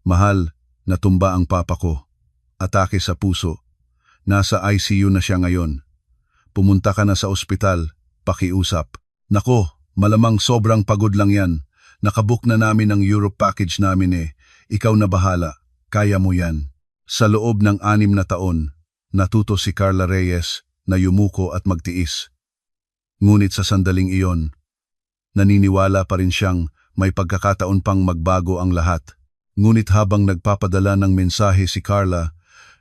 Mahal, natumba ang papa ko. Atake sa puso. Nasa ICU na siya ngayon. Pumunta ka na sa ospital, pakiusap. Nako, malamang sobrang pagod lang yan. Nakabook na namin ang Europe package namin eh. Ikaw na bahala, kaya mo yan. Sa loob ng 6 na taon, natuto si Carla Reyes na yumuko at magtiis. Ngunit sa sandaling iyon, naniniwala pa rin siyang may pagkakataon pang magbago ang lahat. Ngunit habang nagpapadala ng mensahe si Carla,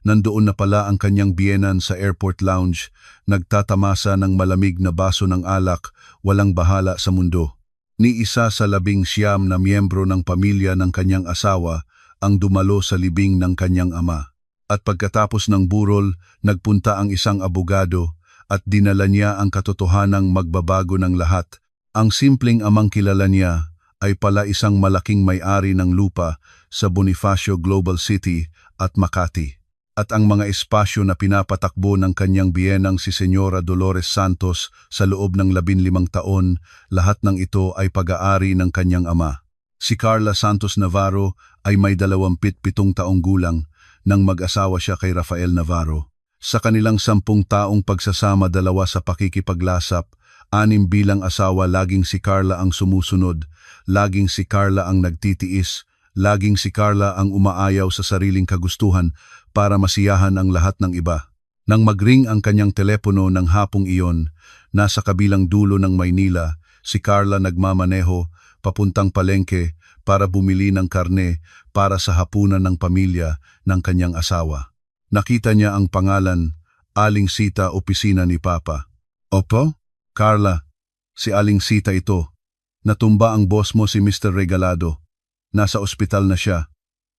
nandoon na pala ang kanyang biyenan sa airport lounge, nagtatamasa ng malamig na baso ng alak, walang bahala sa mundo. Ni isa sa 19 na miyembro ng pamilya ng kanyang asawa ang dumalo sa libing ng kanyang ama. At pagkatapos ng burol, nagpunta ang isang abogado at dinala niya ang katotohanang magbabago ng lahat. Ang simpleng amang kilala niya ay pala isang malaking may-ari ng lupa sa Bonifacio Global City at Makati. At ang mga espasyo na pinapatakbo ng kanyang biyenang si Señora Dolores Santos sa loob ng 15 taon, lahat ng ito ay pag-aari ng kanyang ama. Si Carla Santos Navarro ay may 27 taong gulang nang mag-asawa siya kay Rafael Navarro. Sa kanilang 10 taong pagsasama, 2 sa pakikipaglasap, 6 bilang asawa, laging si Carla ang sumusunod, laging si Carla ang nagtitiis, laging si Carla ang umaayaw sa sariling kagustuhan para masiyahan ang lahat ng iba. Nang magring ang kanyang telepono ng hapong iyon, nasa kabilang dulo ng Maynila, si Carla nagmamaneho papuntang palengke para bumili ng karne para sa hapunan ng pamilya ng kanyang asawa. Nakita niya ang pangalan, Aling Sita, opisina ni Papa. Opo? Carla, si Aling Sita ito. Natumba ang boss mo si Mr. Regalado. Nasa ospital na siya.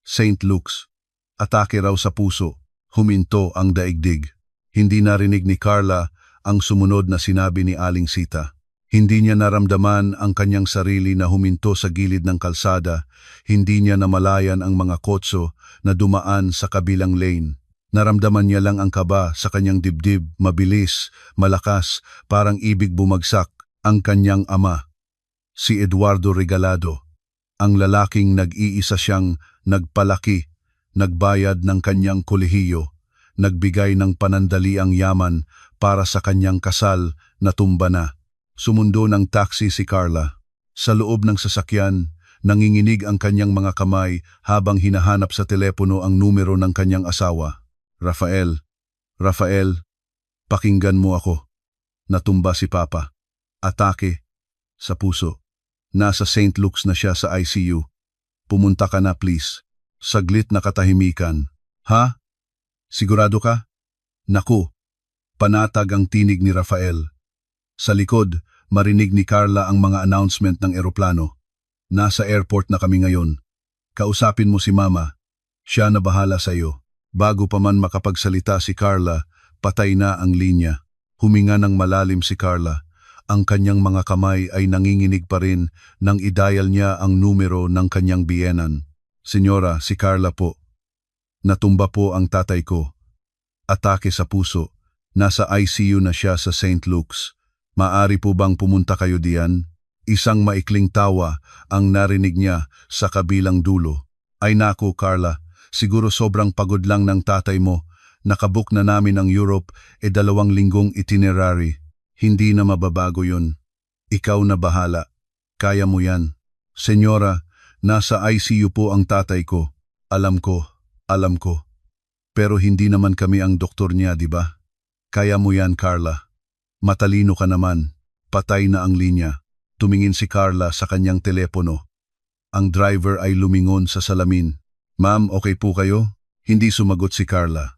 St. Luke's. Atake raw sa puso. Huminto ang daigdig. Hindi narinig ni Carla ang sumunod na sinabi ni Aling Sita. Hindi niya naramdaman ang kanyang sarili na huminto sa gilid ng kalsada. Hindi niya namalayan ang mga kotso na dumaan sa kabilang lane. Naramdaman niya lang ang kaba sa kanyang dibdib, mabilis, malakas, parang ibig bumagsak ang kanyang ama. Si Eduardo Regalado, ang lalaking nag-iisa siyang nagpalaki, nagbayad ng kanyang kolehiyo, nagbigay ng panandaliang yaman para sa kanyang kasal na tumba na. Sumundo ng taxi si Carla. Sa loob ng sasakyan, nanginginig ang kanyang mga kamay habang hinahanap sa telepono ang numero ng kanyang asawa. Rafael, pakinggan mo ako. Natumba si Papa. Atake sa puso. Nasa St. Luke's na siya sa ICU. Pumunta ka na please. Saglit na katahimikan. Ha? Sigurado ka? Naku, panatag ang tinig ni Rafael. Sa likod, marinig ni Carla ang mga announcement ng eroplano. Nasa airport na kami ngayon. Kausapin mo si Mama. Siya na bahala sa iyo. Bago pa man makapagsalita si Carla, patay na ang linya. Huminga ng malalim si Carla. Ang kanyang mga kamay ay nanginginig pa rin nang i-dial niya ang numero ng kanyang biyenan. Senyora, si Carla po. Natumba po ang tatay ko. Atake sa puso. Nasa ICU na siya sa St. Luke's. Maari po bang pumunta kayo diyan? Isang maikling tawa ang narinig niya sa kabilang dulo. Ay naku, Carla, siguro sobrang pagod lang ng tatay mo. Nakabook na namin ang Europe 2 linggong itinerary. Hindi na mababago yun. Ikaw na bahala. Kaya mo yan. Senyora, nasa ICU po ang tatay ko. Alam ko. Pero hindi naman kami ang doktor niya, di ba? Kaya mo yan, Carla. Matalino ka naman. Patay na ang linya. Tumingin si Carla sa kanyang telepono. Ang driver ay lumingon sa salamin. Ma'am, okay po kayo? Hindi sumagot si Carla.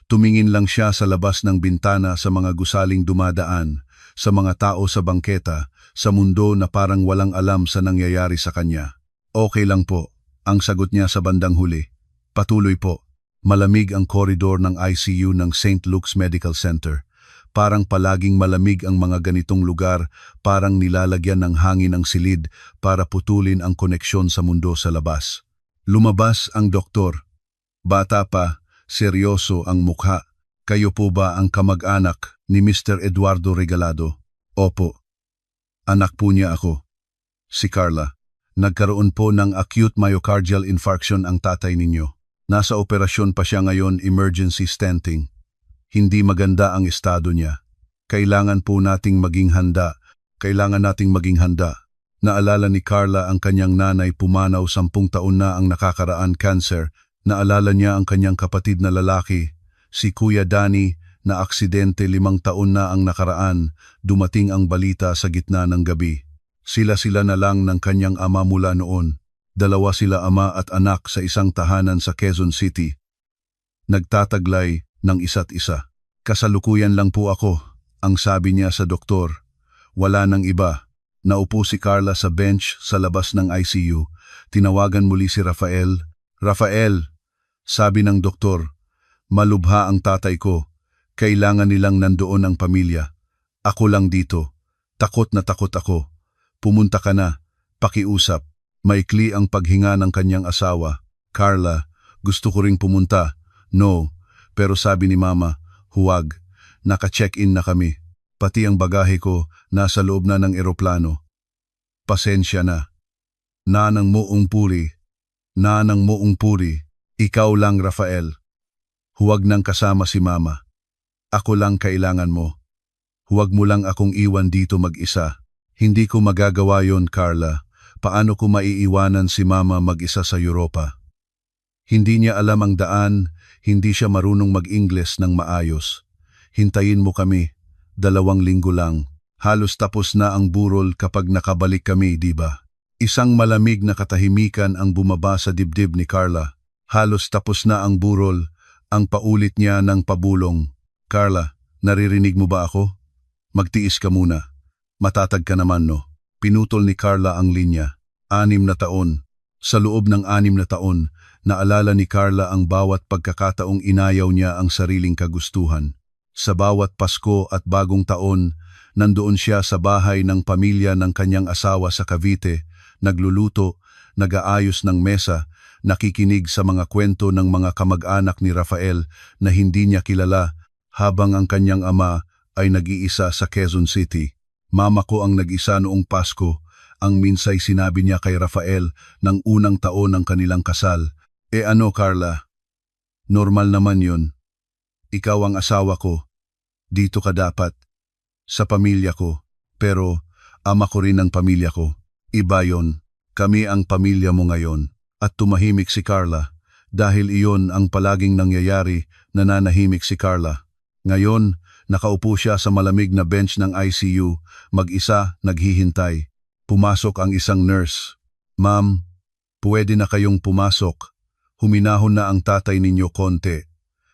Tumingin lang siya sa labas ng bintana sa mga gusaling dumadaan, sa mga tao sa bangketa, sa mundo na parang walang alam sa nangyayari sa kanya. Okay lang po, ang sagot niya sa bandang huli. Patuloy po. Malamig ang koridor ng ICU ng St. Luke's Medical Center. Parang palaging malamig ang mga ganitong lugar, parang nilalagyan ng hangin ang silid para putulin ang koneksyon sa mundo sa labas. Lumabas ang doktor. Bata pa, seryoso ang mukha. Kayo po ba ang kamag-anak ni Mr. Eduardo Regalado? Opo. Anak po niya ako. Si Carla. Nagkaroon po ng acute myocardial infarction ang tatay ninyo. Nasa operasyon pa siya ngayon, emergency stenting. Hindi maganda ang estado niya. Kailangan po nating maging handa. Naalala ni Carla ang kanyang nanay, pumanaw 10 taon na ang nakakaraan, cancer. Naalala niya ang kanyang kapatid na lalaki, si Kuya Danny, na aksidente 5 taon na ang nakaraan. Dumating ang balita sa gitna ng gabi. Sila na lang ng kanyang ama mula noon. 2 sila, ama at anak, sa isang tahanan sa Quezon City. Nagtataglay ng isa't isa. Kasalukuyan lang po ako, ang sabi niya sa doktor. Wala nang iba. Naupo si Carla sa bench sa labas ng ICU. Tinawagan muli si Rafael. Rafael, sabi ng doktor, malubha ang tatay ko. Kailangan nilang nandoon ang pamilya. Ako lang dito. Takot na takot ako. Pumunta ka na. Pakiusap. Maikli ang paghinga ng kanyang asawa. Carla, gusto ko ring pumunta. No, pero sabi ni Mama, huwag. Naka-check-in na kami. Pati ang bagahe ko nasa loob na ng eroplano. Pasensya na. Nanang moong puri. Ikaw lang, Rafael. Huwag nang kasama si Mama. Ako lang kailangan mo. Huwag mo lang akong iwan dito mag-isa. Hindi ko magagawa yon, Carla. Paano ko maiiwanan si Mama mag-isa sa Europa? Hindi niya alam ang daan, hindi siya marunong mag-Ingles ng maayos. Hintayin mo kami, 2 linggo lang. Halos tapos na ang burol kapag nakabalik kami, di ba? Isang malamig na katahimikan ang bumaba sa dibdib ni Carla. Halos tapos na ang burol, ang paulit niya ng pabulong. Carla, naririnig mo ba ako? Magtiis ka muna. Matatag ka naman, no? Pinutol ni Carla ang linya. 6 na taon. Sa loob ng 6 na taon, naalala ni Carla ang bawat pagkakataong inayaw niya ang sariling kagustuhan. Sa bawat Pasko at Bagong Taon, nandoon siya sa bahay ng pamilya ng kanyang asawa sa Cavite, nagluluto, nag-aayos ng mesa, nakikinig sa mga kwento ng mga kamag-anak ni Rafael na hindi niya kilala, habang ang kanyang ama ay nag-iisa sa Quezon City. Mama ko ang nag-isa noong Pasko, ang minsay sinabi niya kay Rafael ng unang taon ng kanilang kasal. Ano, Carla? Normal naman yun. Ikaw ang asawa ko. Dito ka dapat. Sa pamilya ko. Pero ama ko rin ang pamilya ko. Iba yon. Kami ang pamilya mo ngayon. At tumahimik si Carla. Dahil iyon ang palaging nangyayari, nananahimik si Carla. Ngayon, nakaupo siya sa malamig na bench ng ICU, mag-isa, naghihintay. Pumasok ang isang nurse. Ma'am, pwede na kayong pumasok. Huminahon na ang tatay ninyo konti.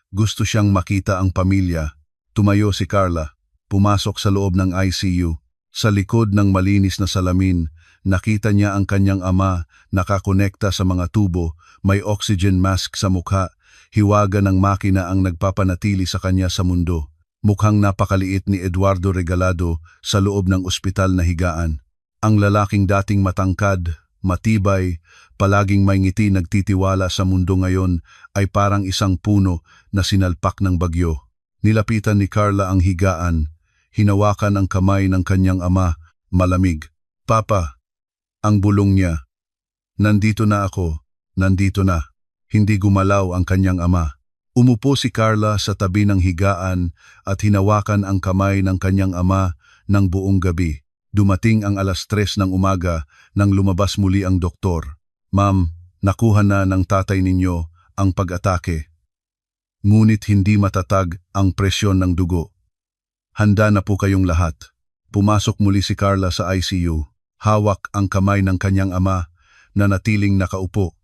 Gusto siyang makita ang pamilya. Tumayo si Carla. Pumasok sa loob ng ICU. Sa likod ng malinis na salamin, nakita niya ang kanyang ama nakakonekta sa mga tubo, may oxygen mask sa mukha, hiwaga ng makina ang nagpapanatili sa kanya sa mundo. Mukhang napakaliit ni Eduardo Regalado sa loob ng ospital na higaan. Ang lalaking dating matangkad, matibay, palaging may ngiti, nagtitiwala sa mundo ngayon ay parang isang puno na sinalpak ng bagyo. Nilapitan ni Carla ang higaan, hinawakan ang kamay ng kanyang ama, malamig. Papa, ang bulong niya. Nandito na ako, nandito na. Hindi gumalaw ang kanyang ama. Umupo si Carla sa tabi ng higaan at hinawakan ang kamay ng kanyang ama ng buong gabi. Dumating ang 3:00 ng umaga nang lumabas muli ang doktor. Ma'am, nakuha na ng tatay ninyo ang pag-atake. Ngunit hindi matatag ang presyon ng dugo. Handa na po kayong lahat. Pumasok muli si Carla sa ICU. Hawak ang kamay ng kanyang ama na natiling nakaupo.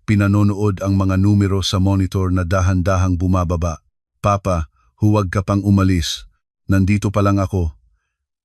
Pinanonood ang mga numero sa monitor na dahan-dahang bumababa. Papa, huwag ka pang umalis. Nandito pa lang ako.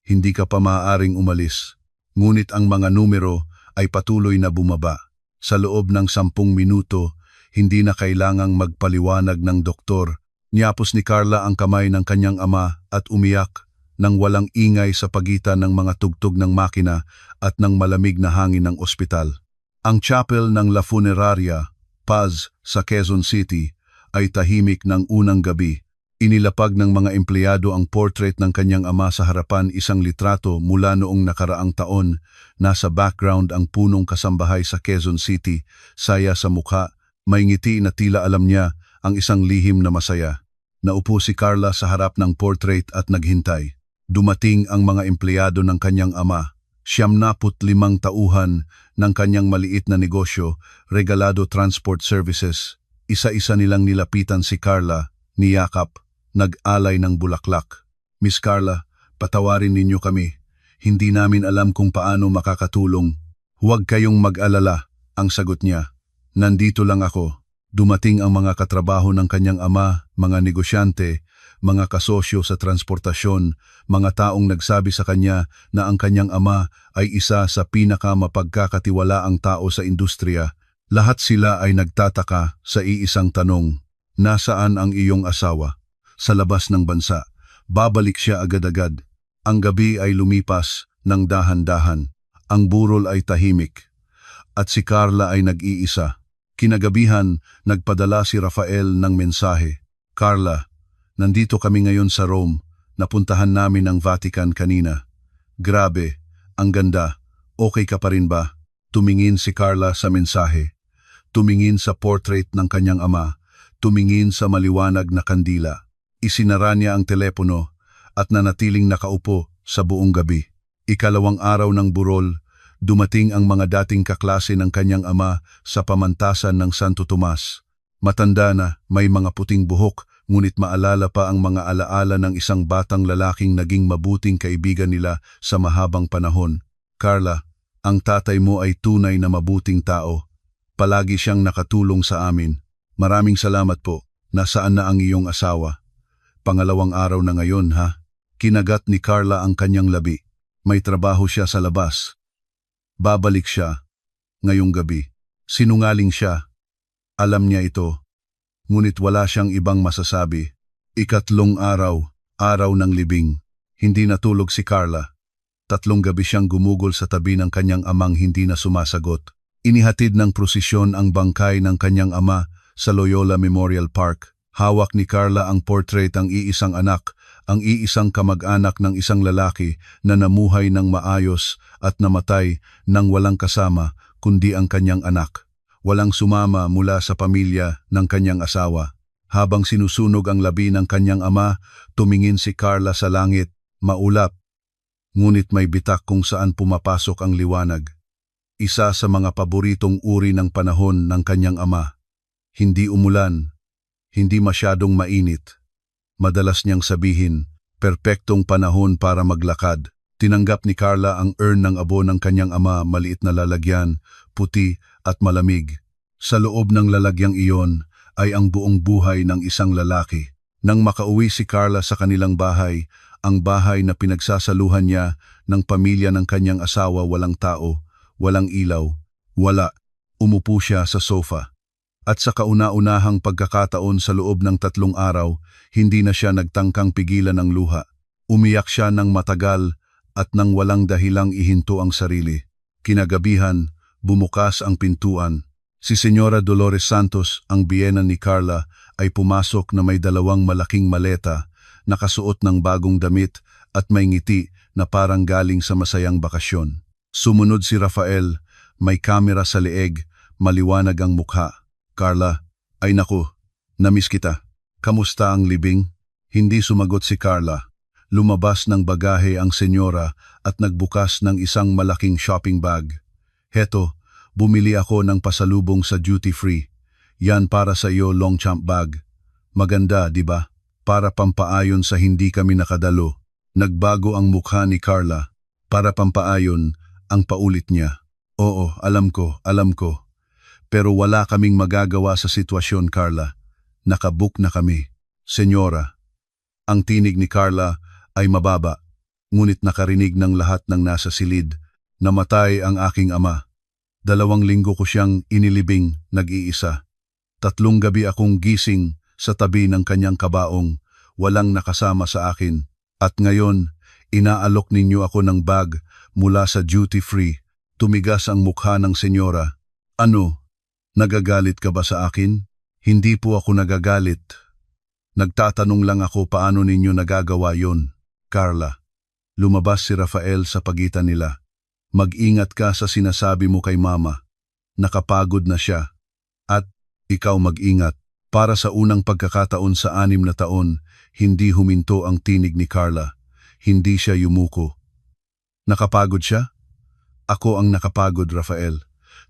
Hindi ka pa maaaring umalis. Ngunit ang mga numero ay patuloy na bumaba. Sa loob ng 10 minuto, hindi na kailangang magpaliwanag ng doktor. Niyapos ni Carla ang kamay ng kanyang ama at umiyak nang walang ingay sa pagitan ng mga tugtog ng makina at ng malamig na hangin ng ospital. Ang chapel ng La Funeraria, Paz, sa Quezon City, ay tahimik ng unang gabi. Inilapag ng mga empleyado ang portrait ng kanyang ama sa harapan, isang litrato mula noong nakaraang taon. Nasa background ang punong kasambahay sa Quezon City, saya sa mukha, may ngiti na tila alam niya ang isang lihim na masaya. Naupo si Carla sa harap ng portrait at naghintay. Dumating ang mga empleyado ng kanyang ama. 75 tauhan ng kanyang maliit na negosyo, Regalado Transport Services. Isa-isa nilang nilapitan si Carla, niyakap, nag-alay ng bulaklak. Miss Carla, patawarin ninyo kami. Hindi namin alam kung paano makakatulong. Huwag kayong mag-alala, ang sagot niya. Nandito lang ako. Dumating ang mga katrabaho ng kanyang ama, mga negosyante, mga kasosyo sa transportasyon, mga taong nagsabi sa kanya na ang kanyang ama ay isa sa pinakamapagkakatiwalaang tao sa industriya. Lahat sila ay nagtataka sa iisang tanong, nasaan ang iyong asawa? Sa labas ng bansa. Babalik siya agad-agad. Ang gabi ay lumipas ng dahan-dahan. Ang burol ay tahimik. At si Carla ay nag-iisa. Kinagabihan, nagpadala si Rafael ng mensahe. Carla, nandito kami ngayon sa Rome. Napuntahan namin ang Vatican kanina. Grabe, ang ganda. Okay ka pa rin ba? Tumingin si Carla sa mensahe. Tumingin sa portrait ng kanyang ama. Tumingin sa maliwanag na kandila. Isinara niya ang telepono at nanatiling nakaupo sa buong gabi. Ikalawang araw ng burol, dumating ang mga dating kaklase ng kanyang ama sa pamantasan ng Santo Tomas. Matanda na, may mga puting buhok, ngunit maalala pa ang mga alaala ng isang batang lalaking naging mabuting kaibigan nila sa mahabang panahon. Carla, ang tatay mo ay tunay na mabuting tao. Palagi siyang nakatulong sa amin. Maraming salamat po. Nasaan na ang iyong asawa? Pangalawang araw na ngayon, ha? Kinagat ni Carla ang kanyang labi. May trabaho siya sa labas. Babalik siya ngayong gabi. Sinungaling siya. Alam niya ito. Ngunit wala siyang ibang masasabi. Ikatlong araw, araw ng libing. Hindi natulog si Carla. 3 gabi siyang gumugol sa tabi ng kanyang amang hindi na sumasagot. Inihatid ng prosesyon ang bangkay ng kanyang ama sa Loyola Memorial Park. Hawak ni Carla ang portrait ng iisang anak, ang iisang kamag-anak ng isang lalaki na namuhay ng maayos at namatay nang walang kasama kundi ang kanyang anak. Walang sumama mula sa pamilya ng kanyang asawa. Habang sinusunog ang labi ng kanyang ama, tumingin si Carla sa langit, maulap. Ngunit may bitak kung saan pumapasok ang liwanag. Isa sa mga paboritong uri ng panahon ng kanyang ama. Hindi umulan. Hindi masyadong mainit. Madalas niyang sabihin, perpektong panahon para maglakad. Tinanggap ni Carla ang urn ng abo ng kanyang ama, maliit na lalagyan, puti at malamig. Sa loob ng lalagyang iyon ay ang buong buhay ng isang lalaki. Nang makauwi si Carla sa kanilang bahay, ang bahay na pinagsasaluhan niya ng pamilya ng kanyang asawa, walang tao, walang ilaw, wala. Umupo siya sa sofa. At sa kauna-unahang pagkakataon sa loob ng 3 araw, hindi na siya nagtangkang pigilan ang luha. Umiyak siya ng matagal at nang walang dahilang ihinto ang sarili. Kinagabihan, bumukas ang pintuan. Si Señora Dolores Santos, ang biyena ni Carla, ay pumasok na may 2 malaking maleta, nakasuot ng bagong damit at may ngiti na parang galing sa masayang bakasyon. Sumunod si Rafael, may kamera sa leeg, maliwanag ang mukha. Carla, ay naku, namiss kita. Kamusta ang libing? Hindi sumagot si Carla. Lumabas ng bagahe ang senyora at nagbukas ng isang malaking shopping bag. Heto, bumili ako ng pasalubong sa duty free. Yan para sa iyo, Longchamp bag. Maganda, di ba? Para pampaayon sa hindi kami nakadalo. Nagbago ang mukha ni Carla. Para pampaayon, ang paulit niya. Oo, alam ko. Pero wala kaming magagawa sa sitwasyon, Carla. Nakabook na kami. Senyora. Ang tinig ni Carla ay mababa, ngunit nakarinig ng lahat ng nasa silid. Namatay ang aking ama. 2 linggo ko siyang inilibing, nag-iisa. 3 gabi akong gising sa tabi ng kanyang kabaong, walang nakasama sa akin. At ngayon, inaalok ninyo ako ng bag mula sa duty free. Tumigas ang mukha ng senyora. Ano? Nagagalit ka ba sa akin? Hindi po ako nagagalit. Nagtatanong lang ako paano ninyo nagagawa yon, Carla. Lumabas si Rafael sa pagitan nila. Mag-ingat ka sa sinasabi mo kay mama. Nakapagod na siya. At ikaw mag-ingat. Para sa unang pagkakataon sa 6 na taon, hindi huminto ang tinig ni Carla. Hindi siya yumuko. Nakapagod siya? Ako ang nakapagod, Rafael.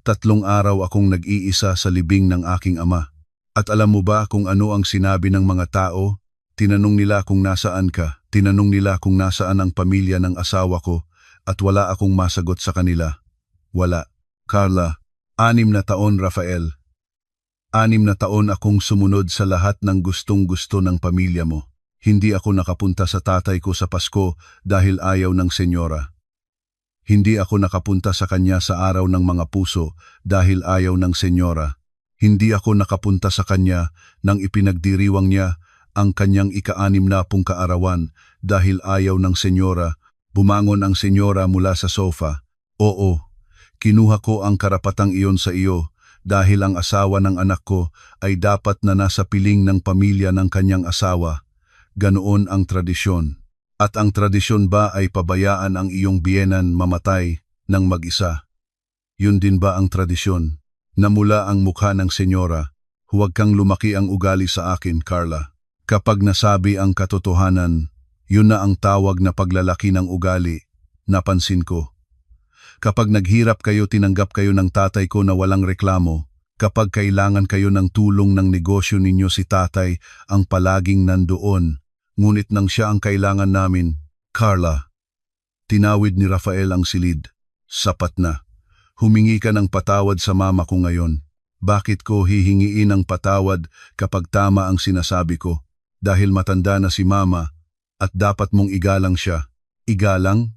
3 araw akong nag-iisa sa libing ng aking ama. At alam mo ba kung ano ang sinabi ng mga tao? Tinanong nila kung nasaan ka. Tinanong nila kung nasaan ang pamilya ng asawa ko at wala akong masagot sa kanila. Wala. Carla, 6 na taon, Rafael. 6 na taon akong sumunod sa lahat ng gustong-gusto ng pamilya mo. Hindi ako nakapunta sa tatay ko sa Pasko dahil ayaw ng senyora. Hindi ako nakapunta sa kanya sa araw ng mga puso dahil ayaw ng senyora. Hindi ako nakapunta sa kanya nang ipinagdiriwang niya ang kanyang ika-60 kaarawan dahil ayaw ng senyora. Bumangon ang senyora mula sa sofa. Oo, kinuha ko ang karapatang iyon sa iyo dahil ang asawa ng anak ko ay dapat na nasa piling ng pamilya ng kanyang asawa. Ganoon ang tradisyon. At ang tradisyon ba ay pabayaan ang iyong biyenan mamatay ng mag-isa? Yun din ba ang tradisyon? Namula ang mukha ng senyora. Huwag kang lumaki ang ugali sa akin, Carla. Kapag nasabi ang katotohanan, yun na ang tawag na paglalaki ng ugali. Napansin ko. Kapag naghirap kayo, tinanggap kayo ng tatay ko na walang reklamo. Kapag kailangan kayo ng tulong ng negosyo ninyo, si tatay ang palaging nandoon. Ngunit nang siya ang kailangan namin, Carla, tinawid ni Rafael ang silid. Sapat na. Humingi ka ng patawad sa mama ko ngayon. Bakit ko hihingiin ng patawad kapag tama ang sinasabi ko? Dahil matanda na si mama at dapat mong igalang siya. Igalang?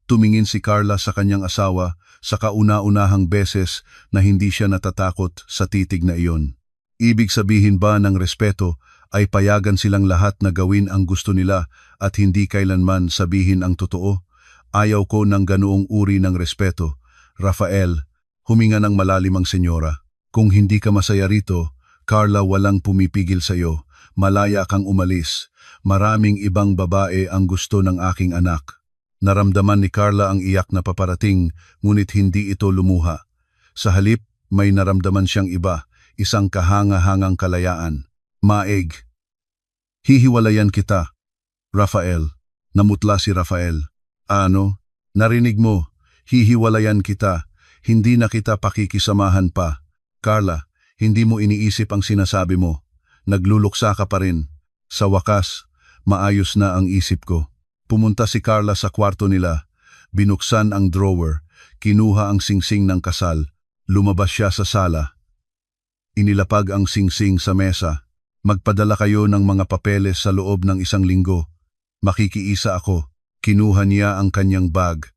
Tumingin si Carla sa kanyang asawa sa kauna-unahang beses na hindi siya natatakot sa titig na iyon. Ibig sabihin ba ng respeto ay payagan silang lahat na gawin ang gusto nila at hindi kailanman sabihin ang totoo? Ayaw ko ng ganoong uri ng respeto. Rafael, huminga ng malalim ang senyora. Kung hindi ka masaya rito, Carla, walang pumipigil sa iyo. Malaya kang umalis. Maraming ibang babae ang gusto ng aking anak. Naramdaman ni Carla ang iyak na paparating, ngunit hindi ito lumuha. Sa halip, may naramdaman siyang iba, isang kahanga-hangang kalayaan. Maeg. Hihiwalayan kita. Rafael. Namutla si Rafael. Ano? Narinig mo? Hihiwalayan kita. Hindi na kita pakikisamahan pa. Carla, hindi mo iniisip ang sinasabi mo. Nagluluksa ka pa rin. Sa wakas, maayos na ang isip ko. Pumunta si Carla sa kwarto nila, binuksan ang drawer, kinuha ang singsing ng kasal, lumabas siya sa sala. Inilapag ang singsing sa mesa. Magpadala kayo ng mga papeles sa loob ng 1 linggo. Makikiisa ako. Kinuha niya ang kanyang bag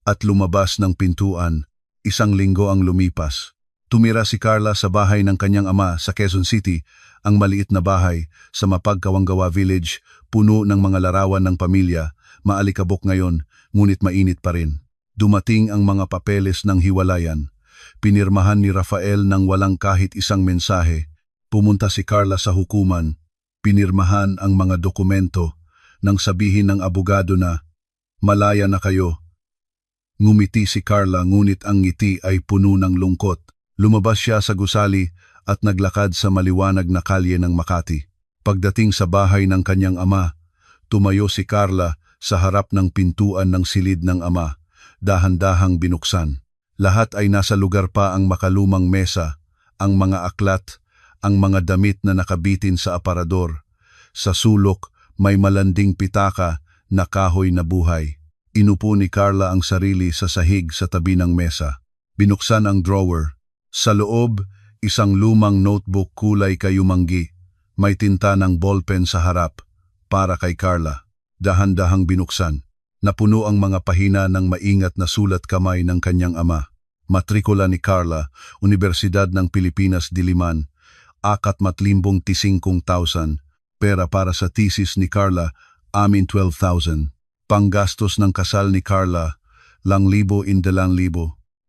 at lumabas ng pintuan. 1 linggo ang lumipas. Tumira si Carla sa bahay ng kanyang ama sa Quezon City, ang maliit na bahay sa Mapagkawanggawa Village, puno ng mga larawan ng pamilya, maalikabok ngayon, ngunit mainit pa rin. Dumating ang mga papeles ng hiwalayan. Pinirmahan ni Rafael ng walang kahit isang mensahe. Pumunta si Carla sa hukuman. Pinirmahan ang mga dokumento nang sabihin ng abogado na, malaya na kayo. Ngumiti si Carla, ngunit ang ngiti ay puno ng lungkot. Lumabas siya sa gusali at naglakad sa maliwanag na kalye ng Makati. Pagdating sa bahay ng kanyang ama, tumayo si Carla sa harap ng pintuan ng silid ng ama, dahan-dahang binuksan. Lahat ay nasa lugar pa, ang makalumang mesa, ang mga aklat, ang mga damit na nakabitin sa aparador. Sa sulok, may malanding pitaka na kahoy na buhay. Inupo ni Carla ang sarili sa sahig sa tabi ng mesa. Binuksan ang drawer. Sa loob, isang lumang notebook kulay kayumanggi. May tinta ng ballpen sa harap, para kay Carla. Dahan-dahang binuksan. Napuno ang mga pahina ng maingat na sulat kamay ng kanyang ama. Matrikula ni Carla, Universidad ng Pilipinas, Diliman, 45,000. Pera para sa thesis ni Carla, amin 12,000. Panggastos ng kasal ni Carla, 2,000.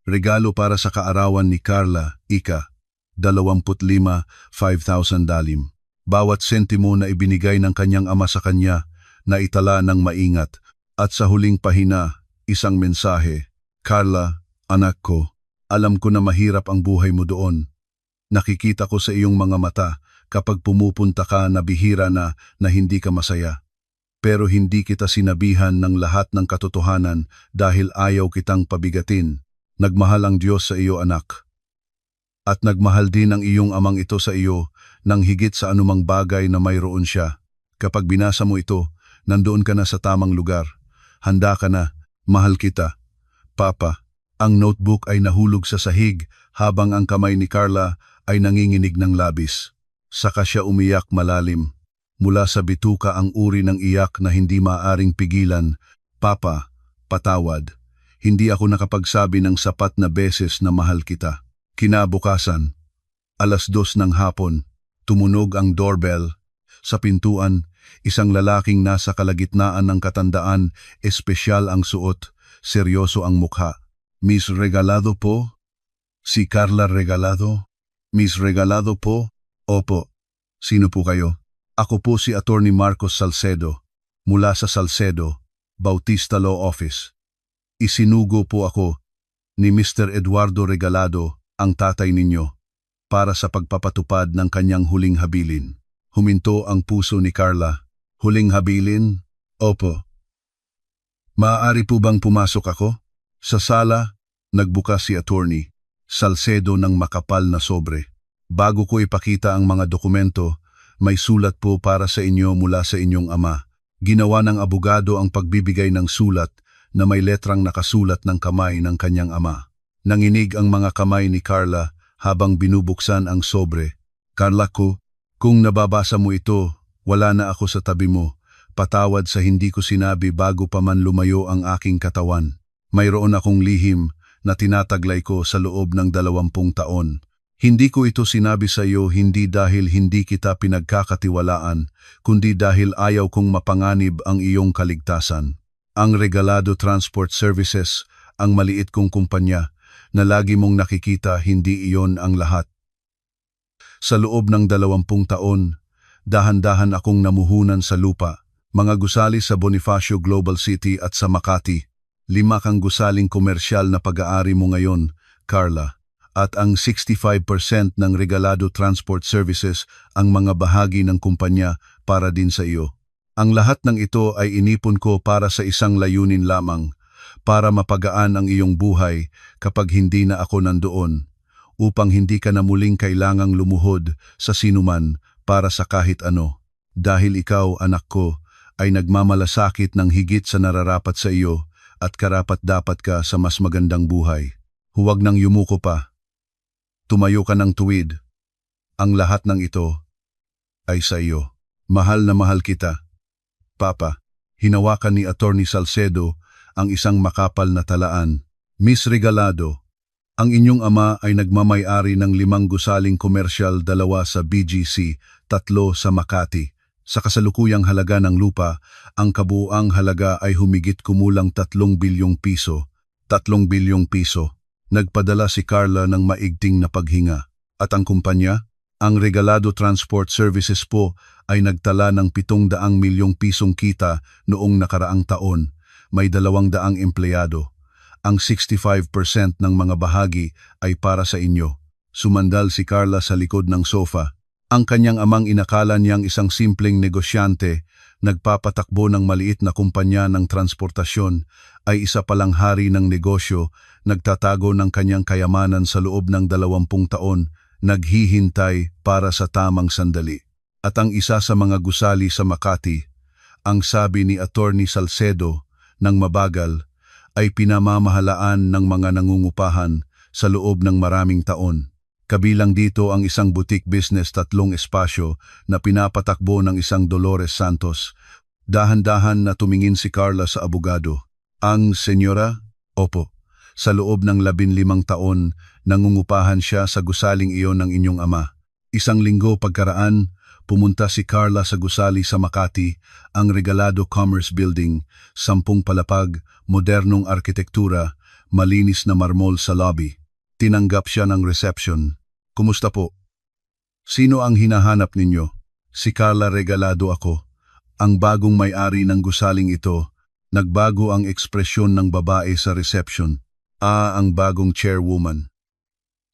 Regalo para sa kaarawan ni Carla, ika, 25,000 $5,000. Bawat sentimo na ibinigay ng kanyang ama sa kanya na itala ng maingat. At sa huling pahina, isang mensahe, Carla, anak ko, alam ko na mahirap ang buhay mo doon. Nakikita ko sa iyong mga mata kapag pumupunta ka na bihira na hindi ka masaya. Pero hindi kita sinabihan ng lahat ng katotohanan dahil ayaw kitang pabigatin. Nagmahal ang Diyos sa iyo, anak. At nagmahal din ang iyong amang ito sa iyo nang higit sa anumang bagay na mayroon siya. Kapag binasa mo ito, nandoon ka na sa tamang lugar. Handa ka na, mahal kita. Papa, ang notebook ay nahulog sa sahig habang ang kamay ni Carla ay nanginginig ng labis. Saka siya umiyak malalim. Mula sa bituka ang uri ng iyak na hindi maaring pigilan. Papa, patawad. Hindi ako nakapagsabi ng sapat na beses na mahal kita. Kinabukasan, 2:00 ng hapon, tumunog ang doorbell. Sa pintuan, isang lalaking nasa kalagitnaan ng katandaan, espesyal ang suot, seryoso ang mukha. Miss Regalado po? Si Carla Regalado? Miss Regalado po? Opo. Sino po kayo? Ako po si Attorney Marcos Salcedo, mula sa Salcedo, Bautista Law Office. Isinugo po ako ni Mr. Eduardo Regalado, ang tatay ninyo, para sa pagpapatupad ng kanyang huling habilin. Huminto ang puso ni Carla. Huling habilin? Opo. Maaari po bang pumasok ako? Sa sala, nagbukas si Attorney Salcedo ng makapal na sobre. Bago ko ipakita ang mga dokumento, may sulat po para sa inyo mula sa inyong ama. Ginawa ng abogado ang pagbibigay ng sulat na may letrang nakasulat ng kamay ng kanyang ama. Nanginig ang mga kamay ni Carla habang binubuksan ang sobre. Carla ko, kung nababasa mo ito, wala na ako sa tabi mo. Patawad sa hindi ko sinabi bago pa man lumayo ang aking katawan. Mayroon akong lihim na tinataglay ko sa loob ng 20 taon. Hindi ko ito sinabi sa iyo hindi dahil hindi kita pinagkakatiwalaan, kundi dahil ayaw kong mapanganib ang iyong kaligtasan. Ang Regalado Transport Services, ang maliit kong kumpanya, na lagi mong nakikita, hindi iyon ang lahat. Sa loob ng 20 taon, dahan-dahan akong namuhunan sa lupa, mga gusali sa Bonifacio Global City at sa Makati. 5 kang gusaling komersyal na pag-aari mo ngayon, Carla, at ang 65% ng Regalado Transport Services ang mga bahagi ng kumpanya para din sa iyo. Ang lahat ng ito ay inipon ko para sa isang layunin lamang, para mapagaan ang iyong buhay kapag hindi na ako nandoon, upang hindi ka na muling kailangang lumuhod sa sinuman para sa kahit ano. Dahil ikaw, anak ko, ay nagmamalasakit ng higit sa nararapat sa iyo at karapat-dapat ka sa mas magandang buhay. Huwag nang yumuko pa. Tumayo ka ng tuwid. Ang lahat ng ito ay sa iyo. Mahal na mahal kita. Papa, hinawakan ni Attorney Salcedo ang isang makapal na talaan. Miss Regalado, ang inyong ama ay nagmamay-ari ng 5 gusaling komersyal, 2 sa BGC, 3 sa Makati. Sa kasalukuyang halaga ng lupa, ang kabuuang halaga ay humigit kumulang 3 bilyong piso. 3 bilyong piso. Nagpadala si Carla ng maigting na paghinga. At ang kumpanya? Ang Regalado Transport Services po ay nagtala ng 700 milyong pisong kita noong nakaraang taon. May 200 empleyado. Ang 65% ng mga bahagi ay para sa inyo. Sumandal si Carla sa likod ng sofa. Ang kanyang amang inakala niyang isang simpleng negosyante, nagpapatakbo ng maliit na kumpanya ng transportasyon, ay isa palang hari ng negosyo, nagtatago ng kanyang kayamanan sa loob ng 20 taon, naghihintay para sa tamang sandali. At ang isa sa mga gusali sa Makati, ang sabi ni Attorney Salcedo, ng mabagal, ay pinamamahalaan ng mga nangungupahan sa loob ng maraming taon. Kabilang dito ang isang boutique business, 3 espasyo na pinapatakbo ng isang Dolores Santos. Dahan-dahan na tumingin si Carla sa abogado. Ang senyora? Opo. Sa loob ng 15 taon, nangungupahan siya sa gusaling iyon ng inyong ama. 1 linggo pagkaraan, pumunta si Carla sa gusali sa Makati, ang Regalado Commerce Building, 10 palapag, modernong arkitektura, malinis na marmol sa lobby. Tinanggap siya ng reception. Kumusta po? Sino ang hinahanap ninyo? Si Carla Regalado ako, ang bagong may-ari ng gusaling ito. Nagbago ang ekspresyon ng babae sa reception. Ang bagong chairwoman.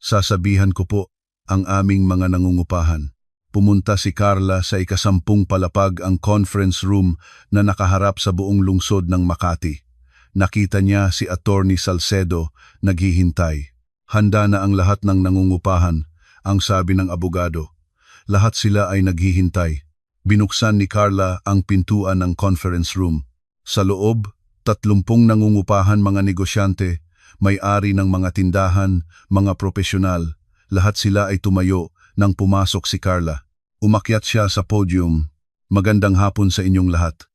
Sasabihan ko po ang aming mga nangungupahan. Pumunta si Carla sa ika-10 palapag ang conference room na nakaharap sa buong lungsod ng Makati. Nakita niya si Attorney Salcedo naghihintay. Handa na ang lahat ng nangungupahan, ang sabi ng abogado. Lahat sila ay naghihintay. Binuksan ni Carla ang pintuan ng conference room. Sa loob, 30 nangungupahan, mga negosyante, may-ari ng mga tindahan, mga profesional. Lahat sila ay tumayo nang pumasok si Carla. Umakyat siya sa podium. Magandang hapon sa inyong lahat.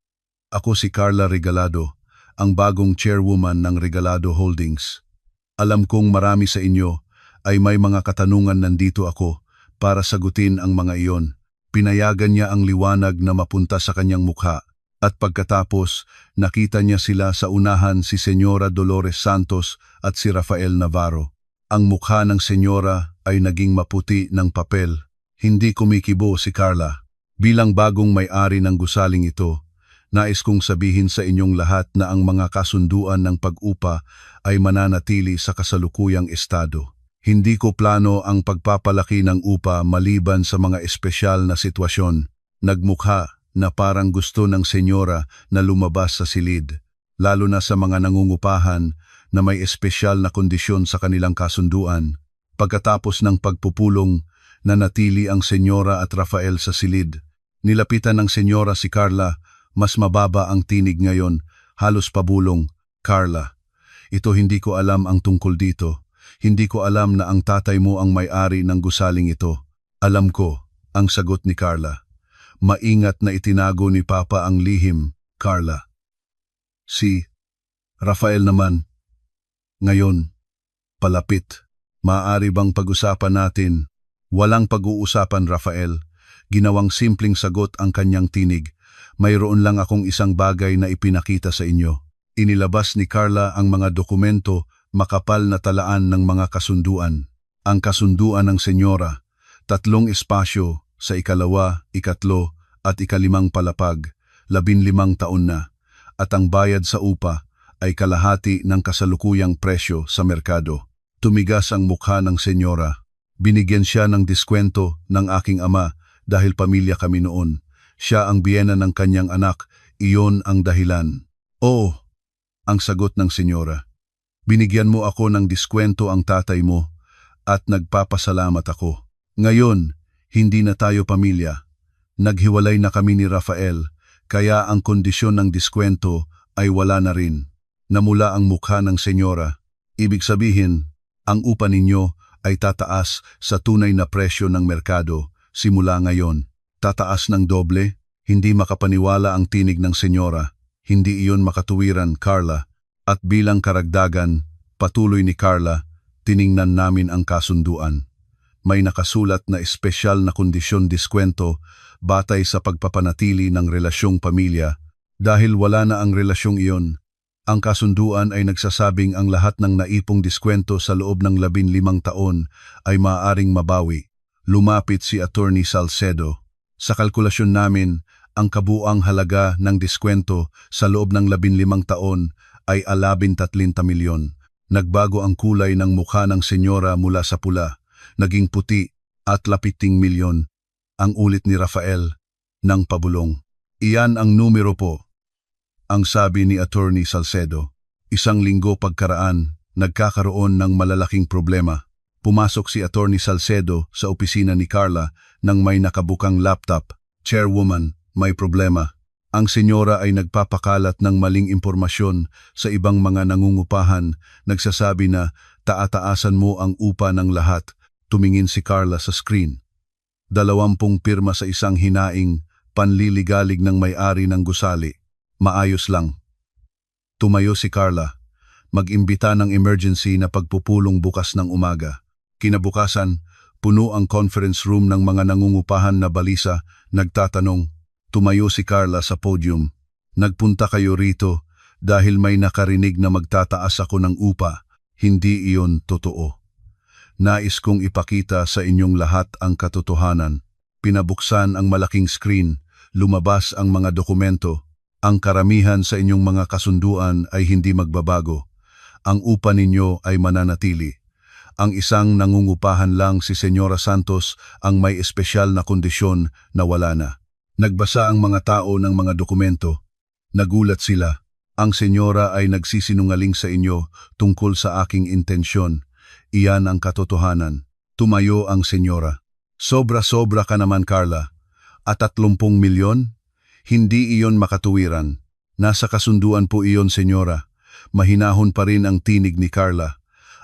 Ako si Carla Regalado, ang bagong chairwoman ng Regalado Holdings. Alam kong marami sa inyo ay may mga katanungan. Nandito ako para sagutin ang mga iyon. Pinayagan niya ang liwanag na mapunta sa kanyang mukha. At pagkatapos, nakita niya sila sa unahan, si Senyora Dolores Santos at si Rafael Navarro. Ang mukha ng senyora ay naging maputi ng papel. Hindi kumikibo si Carla. Bilang bagong may-ari ng gusaling ito, nais kong sabihin sa inyong lahat na ang mga kasunduan ng pag-upa ay mananatili sa kasalukuyang estado. Hindi ko plano ang pagpapalaki ng upa maliban sa mga espesyal na sitwasyon. Nagmukha na parang gusto ng senyora na lumabas sa silid, lalo na sa mga nangungupahan na may espesyal na kondisyon sa kanilang kasunduan. Pagkatapos ng pagpupulong, nanatili ang senyora at Rafael sa silid. Nilapitan ng senyora si Carla, mas mababa ang tinig ngayon, halos pabulong. Carla, ito hindi ko alam ang tungkol dito. Hindi ko alam na ang tatay mo ang may-ari ng gusaling ito. Alam ko, ang sagot ni Carla. Maingat na itinago ni Papa ang lihim, Carla. Si Rafael naman. Ngayon, palapit. Maaari bang pag-usapan natin? Walang pag-uusapan, Rafael. Ginawang simpleng sagot ang kanyang tinig. Mayroon lang akong isang bagay na ipinakita sa inyo. Inilabas ni Carla ang mga dokumento, makapal na talaan ng mga kasunduan. Ang kasunduan ng senyora, 3 espasyo sa ikalawa, ikatlo at ika-5 palapag, 15 taon na, at ang bayad sa upa ay kalahati ng kasalukuyang presyo sa merkado. Tumigas ang mukha ng senyora. Binigyan siya ng diskwento ng aking ama dahil pamilya kami noon. Siya ang biyena ng kanyang anak, iyon ang dahilan. Oo, ang sagot ng senyora. Binigyan mo ako ng diskwento ang tatay mo at nagpapasalamat ako. Ngayon, hindi na tayo pamilya. Naghiwalay na kami ni Rafael, kaya ang kondisyon ng diskwento ay wala na rin. Namula ang mukha ng senyora. Ibig sabihin, ang upa ninyo ay tataas sa tunay na presyo ng merkado simula ngayon. Tataas ng doble? Hindi makapaniwala ang tinig ng senyora. Hindi iyon makatuwiran, Carla. At bilang karagdagan, patuloy ni Carla, tiningnan namin ang kasunduan. May nakasulat na espesyal na kondisyon diskwento batay sa pagpapanatili ng relasyong pamilya. Dahil wala na ang relasyong iyon, ang kasunduan ay nagsasabing ang lahat ng naipong diskwento sa loob ng 15 taon ay maaaring mabawi. Lumapit si Attorney Salcedo. Sa kalkulasyon namin, ang kabuang halaga ng diskwento sa loob ng 15 taon ay 13 milyon. Nagbago ang kulay ng mukha ng senyora mula sa pula, naging puti at 17 milyon. Ang ulit ni Rafael ng pabulong. Iyan ang numero po, ang sabi ni Attorney Salcedo. 1 linggo pagkaraan, nagkakaroon ng malalaking problema. Pumasok si Attorney Salcedo sa opisina ni Carla nang may nakabukang laptop. Chairwoman, may problema. Ang senyora ay nagpapakalat ng maling impormasyon sa ibang mga nangungupahan, nagsasabi na taataasan mo ang upa ng lahat. Tumingin si Carla sa screen. 20 pirma sa isang hinaing, panliligalig ng may-ari ng gusali. Maayos lang. Tumayo si Carla. Mag-imbita ng emergency na pagpupulong bukas ng umaga. Kinabukasan, puno ang conference room ng mga nangungupahan na balisa, nagtatanong. Tumayo si Carla sa podium. Nagpunta kayo rito dahil may nakarinig na magtataas ako ng upa. Hindi iyon totoo. Nais kong ipakita sa inyong lahat ang katotohanan. pinabuksan ang malaking screen, lumabas ang mga dokumento. Ang karamihan sa inyong mga kasunduan ay hindi magbabago. Ang upa ninyo ay mananatili. Ang isang nangungupahan lang si Senyora Santos ang may espesyal na kondisyon na wala na. Nagbasa ang mga tao ng mga dokumento. Nagulat sila. Ang senyora ay nagsisinungaling sa inyo tungkol sa aking intensyon. Iyan ang katotohanan. Tumayo ang senyora. Sobra-sobra ka naman, Carla. At 30 milyon? Hindi iyon makatuwiran. Nasa kasunduan po iyon, senyora. Mahinahon pa rin ang tinig ni Carla.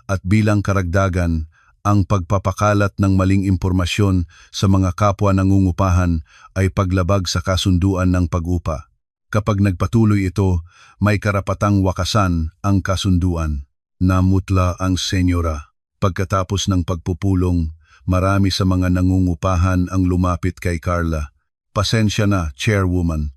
At bilang karagdagan, ang pagpapakalat ng maling impormasyon sa mga kapwa nangungupahan ay paglabag sa kasunduan ng pag-upa. Kapag nagpatuloy ito, may karapatang wakasan ang kasunduan. Namutla ang senyora. Pagkatapos ng pagpupulong, marami sa mga nangungupahan ang lumapit kay Carla. Pasensya na, Chairwoman.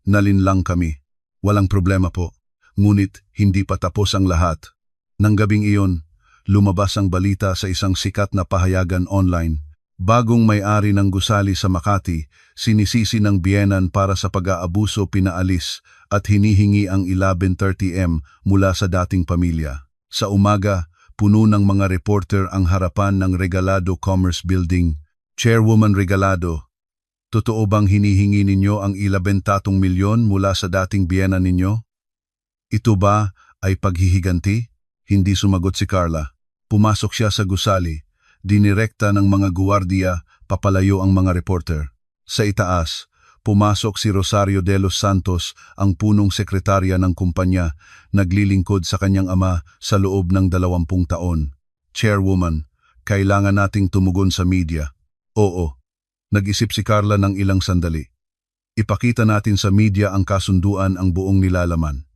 Nalinlang kami. Walang problema po. Ngunit hindi pa tapos ang lahat. Nang gabing iyon, lumabas ang balita sa isang sikat na pahayagan online. Bagong may-ari ng gusali sa Makati, sinisisi ng biyenan para sa pag-aabuso pinaalis at hinihingi ang 1130M mula sa dating pamilya. Sa umaga, puno ng mga reporter ang harapan ng Regalado Commerce Building. Chairwoman Regalado, totoo bang hinihingi ninyo ang 13 milyon mula sa dating biyena ninyo? Ito ba ay paghihiganti? Hindi sumagot si Carla. Pumasok siya sa gusali. Dinirekta ng mga guwardiya, papalayo ang mga reporter. Sa itaas, pumasok si Rosario de los Santos, ang punong sekretarya ng kumpanya, naglilingkod sa kanyang ama sa loob ng 20 taon. Chairwoman, kailangan nating tumugon sa media. Oo. Nag-isip si Carla ng ilang sandali. Ipakita natin sa media ang kasunduan ang buong nilalaman.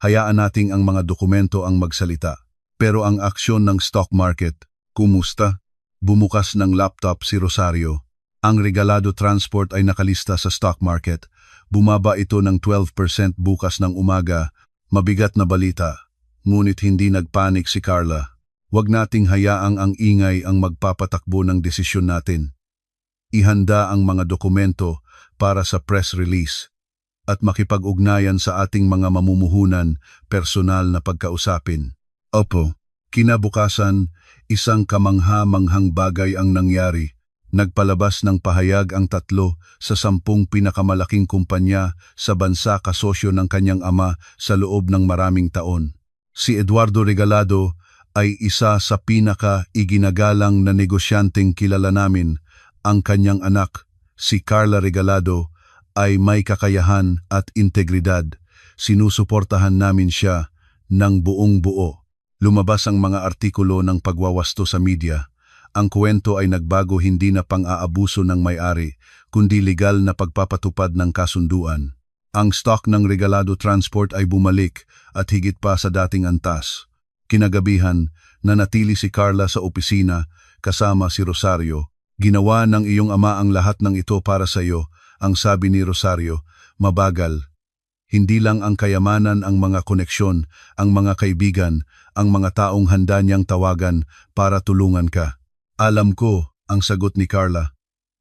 Hayaan nating ang mga dokumento ang magsalita. Pero ang aksyon ng stock market, kumusta? Bumukas ng laptop si Rosario. Ang Regalado Transport ay nakalista sa stock market. Bumaba ito ng 12% bukas ng umaga. Mabigat na balita. Ngunit hindi nagpanik si Carla. Huwag nating hayaang ang ingay ang magpapatakbo ng desisyon natin. Ihanda ang mga dokumento para sa press release at makipag-ugnayan sa ating mga mamumuhunan, personal na pagkausapin. Opo, kinabukasan, isang kamangha-manghang bagay ang nangyari. Nagpalabas ng pahayag ang 3 sa 10 pinakamalaking kumpanya sa bansa kasosyo ng kanyang ama sa loob ng maraming taon. Si Eduardo Regalado ay isa sa pinaka-iginagalang na negosyanteng kilala namin. Ang kanyang anak, si Carla Regalado, ay may kakayahan at integridad. Sinusuportahan namin siya ng buong buo. Lumabas ang mga artikulo ng pagwawasto sa media. Ang kwento ay nagbago, hindi na pang-aabuso ng may-ari, kundi legal na pagpapatupad ng kasunduan. Ang stock ng Regalado Transport ay bumalik at higit pa sa dating antas. Kinagabihan, nanatili si Carla sa opisina kasama si Rosario. Ginawa ng iyong ama ang lahat ng ito para sa iyo, ang sabi ni Rosario, mabagal. Hindi lang ang kayamanan, ang mga koneksyon, ang mga kaibigan, ang mga taong handa niyang tawagan para tulungan ka. Alam ko, ang sagot ni Carla.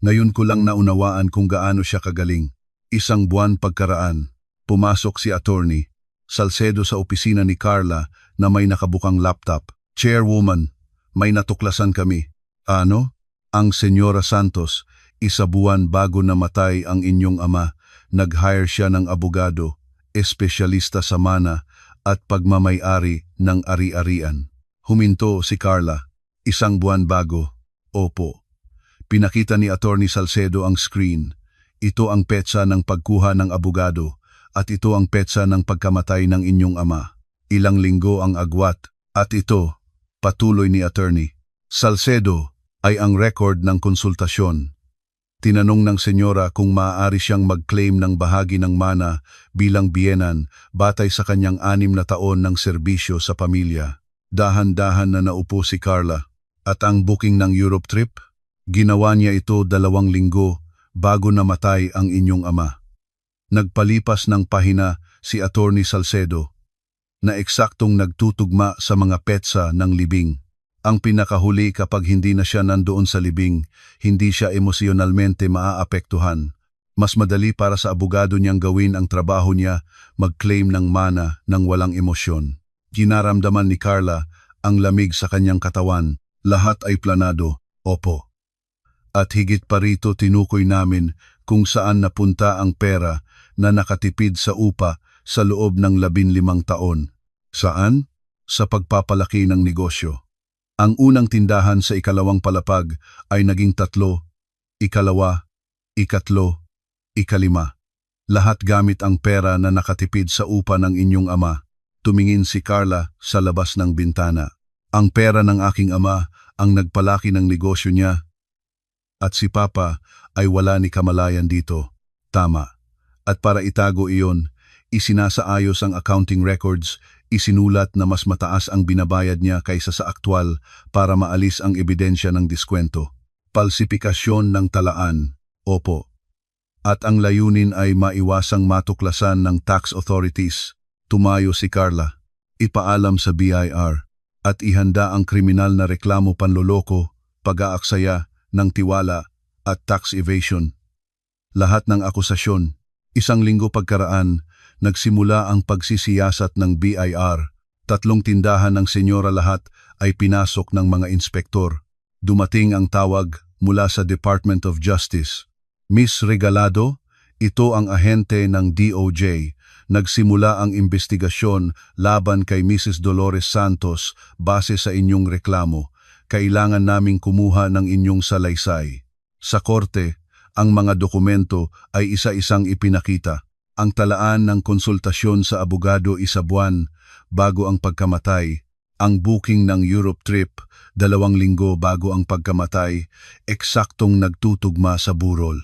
Ngayon ko lang naunawaan kung gaano siya kagaling. Isang buwan pagkaraan, pumasok si Attorney Salcedo sa opisina ni Carla na may nakabukang laptop. Chairwoman, may natuklasan kami. Ano? Ang Senyora Santos, 1 buwan bago namatay ang inyong ama, nag-hire siya ng abogado, espesyalista sa mana at pagmamay-ari ng ari-arian. Huminto si Carla. 1 buwan bago. Opo. Pinakita ni Attorney Salcedo ang screen. Ito ang petsa ng pagkuha ng abogado at ito ang petsa ng pagkamatay ng inyong ama. Ilang linggo ang agwat at ito, patuloy ni Attorney Salcedo, ay ang record ng konsultasyon. Tinanong ng senyora kung maaari siyang mag-claim ng bahagi ng mana bilang biyenan batay sa kanyang 6 na taon ng serbisyo sa pamilya. Dahan-dahan na naupo si Carla. At ang booking ng Europe trip? Ginawa niya ito 2 linggo bago namatay ang inyong ama. Nagpalipas ng pahina si Attorney Salcedo na eksaktong nagtutugma sa mga petsa ng libing. Ang pinakahuli kapag hindi na siya nandoon sa libing, hindi siya emosyonalmente maaapektuhan. Mas madali para sa abogado niyang gawin ang trabaho niya, mag-claim ng mana ng walang emosyon. Ginaramdaman ni Carla ang lamig sa kanyang katawan. Lahat ay planado, opo. At higit pa rito tinukoy namin kung saan napunta ang pera na nakatipid sa upa sa loob ng 15 taon. Saan? Sa pagpapalaki ng negosyo. Ang unang tindahan sa ikalawang palapag ay naging 3, ikalawa, ikatlo, ikalima. Lahat gamit ang pera na nakatipid sa upa ng inyong ama. Tumingin si Carla sa labas ng bintana. Ang pera ng aking ama ang nagpalaki ng negosyo niya. At si Papa ay wala ni kamalayan dito. Tama. At para itago iyon, isinasaayos ang accounting records, isinulat na mas mataas ang binabayad niya kaysa sa aktwal para maalis ang ebidensya ng diskwento. Palsipikasyon ng talaan, opo. At ang layunin ay maiwasang matuklasan ng tax authorities. Tumayo si Carla, ipaalam sa BIR, at ihanda ang kriminal na reklamo panloloko, pag-aaksaya ng tiwala at tax evasion. Lahat ng akusasyon, 1 linggo pagkaraan, nagsimula ang pagsisiyasat ng BIR. 3 tindahan ng senyora lahat ay pinasok ng mga inspektor. Dumating ang tawag mula sa Department of Justice. Miss Regalado, ito ang ahente ng DOJ. Nagsimula ang investigasyon laban kay Mrs. Dolores Santos base sa inyong reklamo. Kailangan naming kumuha ng inyong salaysay. Sa korte, ang mga dokumento ay isa-isang ipinakita. Ang talaan ng konsultasyon sa abogado 1 buwan bago ang pagkamatay. Ang booking ng Europe trip 2 linggo bago ang pagkamatay, eksaktong nagtutugma sa burol.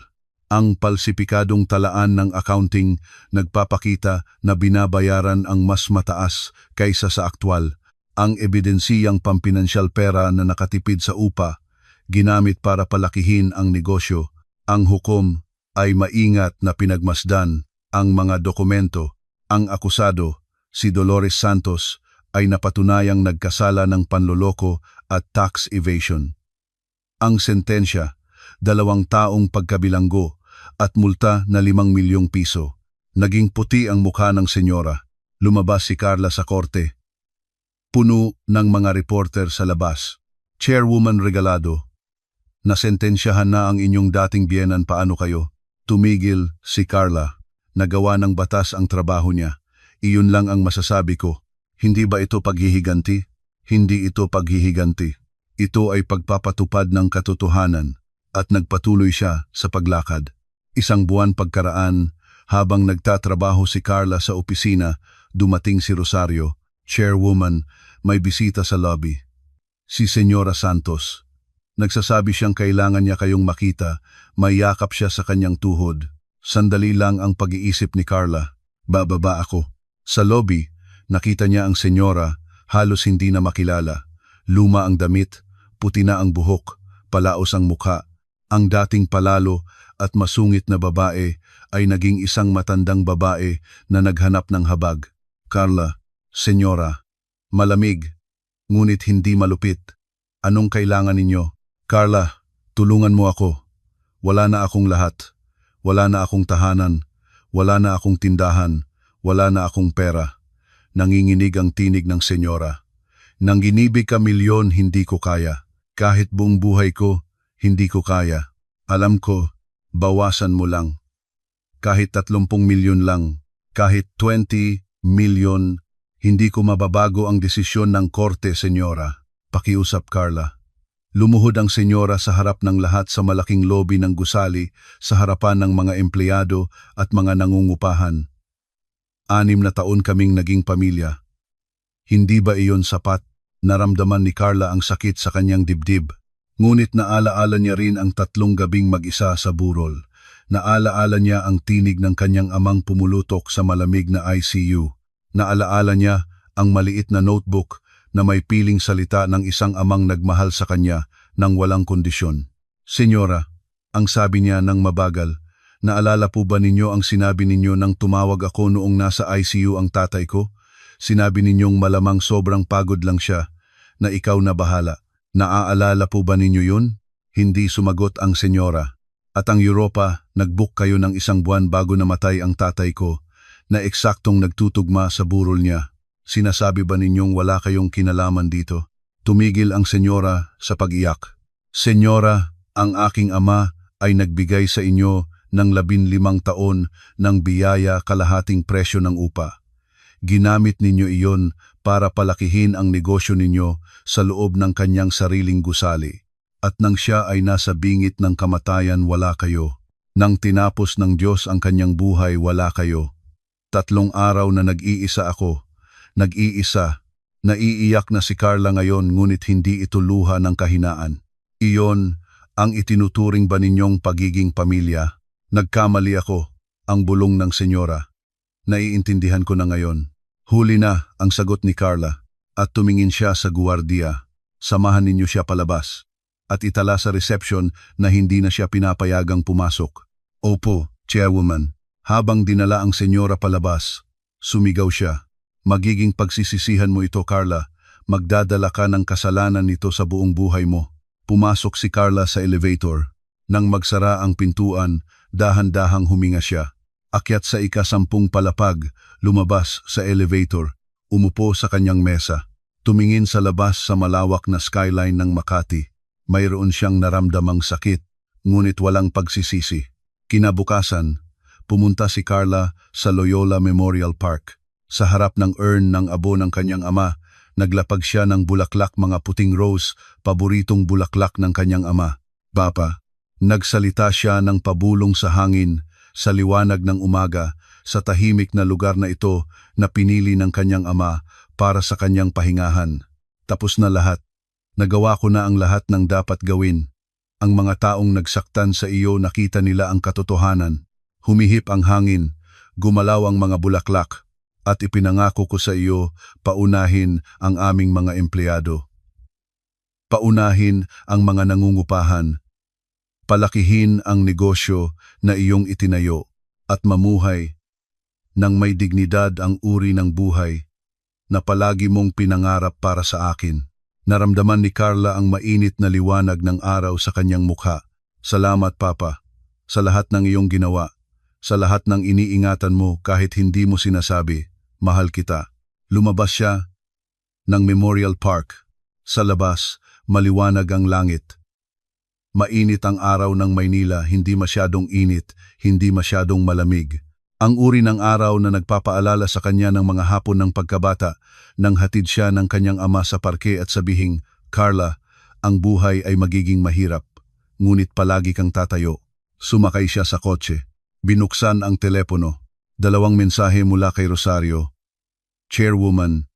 Ang palsipikadong talaan ng accounting nagpapakita na binabayaran ang mas mataas kaysa sa aktwal. Ang ebidensiyang pampinansyal pera na nakatipid sa upa, ginamit para palakihin ang negosyo. Ang hukom ay maingat na pinagmasdan ang mga dokumento. Ang akusado, si Dolores Santos, ay napatunayang nagkasala ng panloloko at tax evasion. Ang sentensya, 2 taong pagkabilanggo at multa na 5 milyong piso. Naging puti ang mukha ng senyora. Lumabas si Carla sa korte. Puno ng mga reporter sa labas. Chairwoman Regalado, nasentensyahan na ang inyong dating biyenan, paano kayo? Tumigil si Carla. Nagawa ng batas ang trabaho niya. Iyon lang ang masasabi ko. Hindi ba ito paghihiganti? Hindi ito paghihiganti. Ito ay pagpapatupad ng katotohanan at nagpatuloy siya sa paglakad. 1 buwan pagkaraan, habang nagtatrabaho si Carla sa opisina, dumating si Rosario. Chairwoman, may bisita sa lobby. Si Senyora Santos. Nagsasabi siyang kailangan niya kayong makita, may yakap siya sa kanyang tuhod. Sandali lang ang pag-iisip ni Carla. Bababa ako. Sa lobby, nakita niya ang senyora, halos hindi na makilala. Luma ang damit, puti na ang buhok, palaos ang mukha. Ang dating palalo at masungit na babae ay naging isang matandang babae na naghanap ng habag. Carla, senyora, malamig, ngunit hindi malupit. Anong kailangan ninyo? Carla, tulungan mo ako. Wala na akong lahat. Wala na akong tahanan. Wala na akong tindahan. Wala na akong pera. Nanginginig ang tinig ng senyora. Nang ginibig ka milyon, hindi ko kaya. Kahit buong buhay ko, hindi ko kaya. Alam ko, bawasan mo lang. Kahit 30 milyon lang, kahit 20 milyon, hindi ko mababago ang desisyon ng korte, senyora. Pakiusap, Carla. Lumuhod ang senyora sa harap ng lahat sa malaking lobby ng gusali sa harapan ng mga empleyado at mga nangungupahan. 6 na taon kaming naging pamilya. Hindi ba iyon sapat? Naramdaman ni Carla ang sakit sa kanyang dibdib. Ngunit naalaala niya rin ang 3 gabing mag-isa sa burol. Naalaala niya ang tinig ng kanyang amang pumulutok sa malamig na ICU. Naalaala niya ang maliit na notebook na may piling salita ng isang amang nagmahal sa kanya ng walang kondisyon. Senyora, ang sabi niya ng mabagal, naalala po ba ninyo ang sinabi ninyo nang tumawag ako noong nasa ICU ang tatay ko? Sinabi ninyong malamang sobrang pagod lang siya, na ikaw na bahala. Naaalala po ba ninyo yun? Hindi sumagot ang senyora. At ang Europa, nag-book kayo ng 1 buwan bago namatay ang tatay ko, na eksaktong nagtutugma sa burol niya. Sinasabi ba ninyong wala kayong kinalaman dito? Tumigil ang senyora sa pag-iyak. Senyora, ang aking ama ay nagbigay sa inyo ng 15 taon ng biyaya kalahating presyo ng upa. Ginamit ninyo iyon para palakihin ang negosyo ninyo sa loob ng kanyang sariling gusali. At nang siya ay nasa bingit ng kamatayan, wala kayo. Nang tinapos ng Diyos ang kanyang buhay, wala kayo. 3 araw na nag-iisa ako. Nag-iisa. Naiiyak na si Carla ngayon, ngunit hindi ito luha ng kahinaan. Iyon ang itinuturing ba ninyong pagiging pamilya? Nagkamali ako, ang bulong ng senyora. Naiintindihan ko na ngayon. Huli na ang sagot ni Carla at tumingin siya sa guwardiya. Samahan ninyo siya palabas. At itala sa reception na hindi na siya pinapayagang pumasok. Opo, Chairwoman. Habang dinala ang senyora palabas, sumigaw siya. Magiging pagsisisihan mo ito, Carla. Magdadala ka ng kasalanan nito sa buong buhay mo. Pumasok si Carla sa elevator. Nang magsara ang pintuan, dahan-dahang huminga siya. Akyat sa 10 palapag, lumabas sa elevator. Umupo sa kanyang mesa. Tumingin sa labas sa malawak na skyline ng Makati. Mayroon siyang naramdamang sakit, ngunit walang pagsisisi. Kinabukasan, pumunta si Carla sa Loyola Memorial Park. Sa harap ng urn ng abo ng kanyang ama, naglapag siya ng bulaklak, mga puting rose, paboritong bulaklak ng kanyang ama. Papa, nagsalita siya ng pabulong sa hangin, sa liwanag ng umaga, sa tahimik na lugar na ito na pinili ng kanyang ama para sa kanyang pahingahan. Tapos na lahat. Nagawa ko na ang lahat ng dapat gawin. Ang mga taong nagsaktan sa iyo, nakita nila ang katotohanan. Humihip ang hangin, gumalaw ang mga bulaklak, at ipinangako ko sa iyo, paunahin ang aming mga empleyado. Paunahin ang mga nangungupahan. Palakihin ang negosyo na iyong itinayo, at mamuhay nang may dignidad ang uri ng buhay na palagi mong pinangarap para sa akin. Naramdaman ni Carla ang mainit na liwanag ng araw sa kanyang mukha. Salamat, Papa, sa lahat ng iyong ginawa, sa lahat ng iniingatan mo kahit hindi mo sinasabi. Mahal kita. Lumabas siya ng Memorial Park. Sa labas, maliwanag ang langit. Mainit ang araw ng Maynila, hindi masyadong init, hindi masyadong malamig. Ang uri ng araw na nagpapaalala sa kanya ng mga hapon ng pagkabata, nang hatid siya ng kanyang ama sa parke at sabihing, Carla, ang buhay ay magiging mahirap, ngunit palagi kang tatayo. Sumakay siya sa kotse. Binuksan ang telepono. 2 mensahe mula kay Rosario. Chairwoman,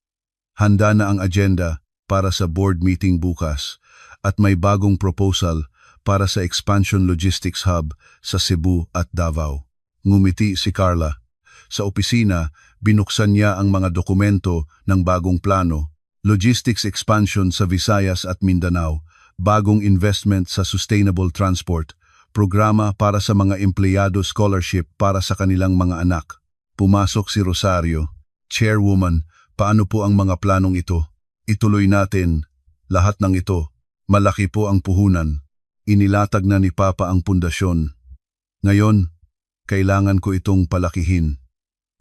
handa na ang agenda para sa board meeting bukas at may bagong proposal para sa Expansion Logistics Hub sa Cebu at Davao. Ngumiti si Carla. Sa opisina, binuksan niya ang mga dokumento ng bagong plano, logistics expansion sa Visayas at Mindanao, bagong investment sa sustainable transport, programa para sa mga empleyado, scholarship para sa kanilang mga anak. Pumasok si Rosario. Chairwoman, paano po ang mga planong ito? Ituloy natin. Lahat ng ito. Malaki po ang puhunan. Inilatag na ni Papa ang pundasyon. Ngayon, kailangan ko itong palakihin.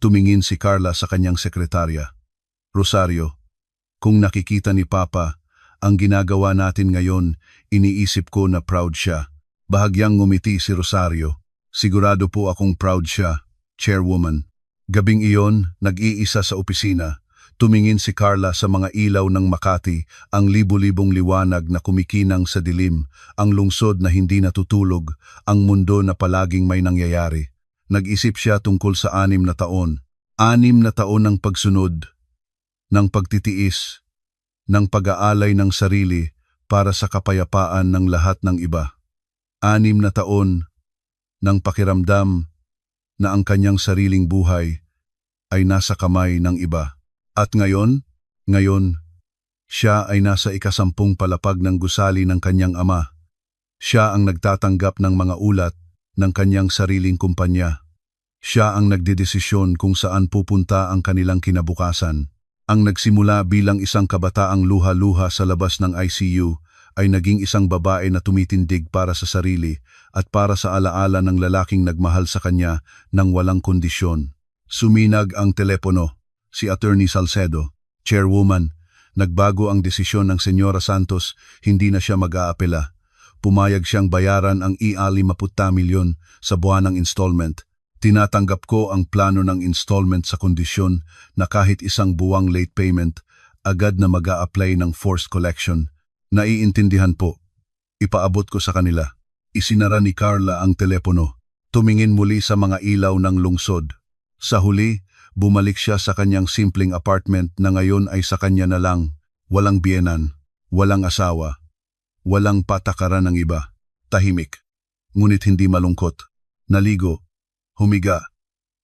Tumingin si Carla sa kanyang sekretarya. Rosario, kung nakikita ni Papa ang ginagawa natin ngayon, iniisip ko na proud siya. Bahagyang ngumiti si Rosario. Sigurado po akong proud siya, Chairwoman. Gabing iyon, nag-iisa sa opisina. Tumingin si Carla sa mga ilaw ng Makati, ang libu-libong liwanag na kumikinang sa dilim, ang lungsod na hindi natutulog, ang mundo na palaging may nangyayari. Nag-isip siya tungkol sa 6 na taon. 6 na taon ng pagsunod, ng pagtitiis, ng pag-aalay ng sarili para sa kapayapaan ng lahat ng iba. 6 na taon ng pakiramdam na ang kanyang sariling buhay ay nasa kamay ng iba. At ngayon, siya ay nasa 10 palapag ng gusali ng kanyang ama. Siya ang nagtatanggap ng mga ulat ng kanyang sariling kumpanya. Siya ang nagdedesisyon kung saan pupunta ang kanilang kinabukasan. Ang nagsimula bilang isang kabataang luha-luha sa labas ng ICU ay naging isang babae na tumitindig para sa sarili at para sa alaala ng lalaking nagmahal sa kanya ng walang kondisyon. Suminag ang telepono. Si Attorney Salcedo, Chairwoman, nagbago ang desisyon ng Senyora Santos, hindi na siya mag-aapela. Pumayag siyang bayaran ang i-50 milyon sa buwanang installment. Tinatanggap ko ang plano ng installment sa kondisyon na kahit isang buwang late payment, agad na mag-a-apply ng forced collection. Naiintindihan po. Ipaabot ko sa kanila. Isinara ni Carla ang telepono. Tumingin muli sa mga ilaw ng lungsod. Sa huli, bumalik siya sa kanyang simpleng apartment na ngayon ay sa kanya na lang. Walang biyenan, walang asawa, walang patakaran ng iba. Tahimik, ngunit hindi malungkot. Naligo, humiga,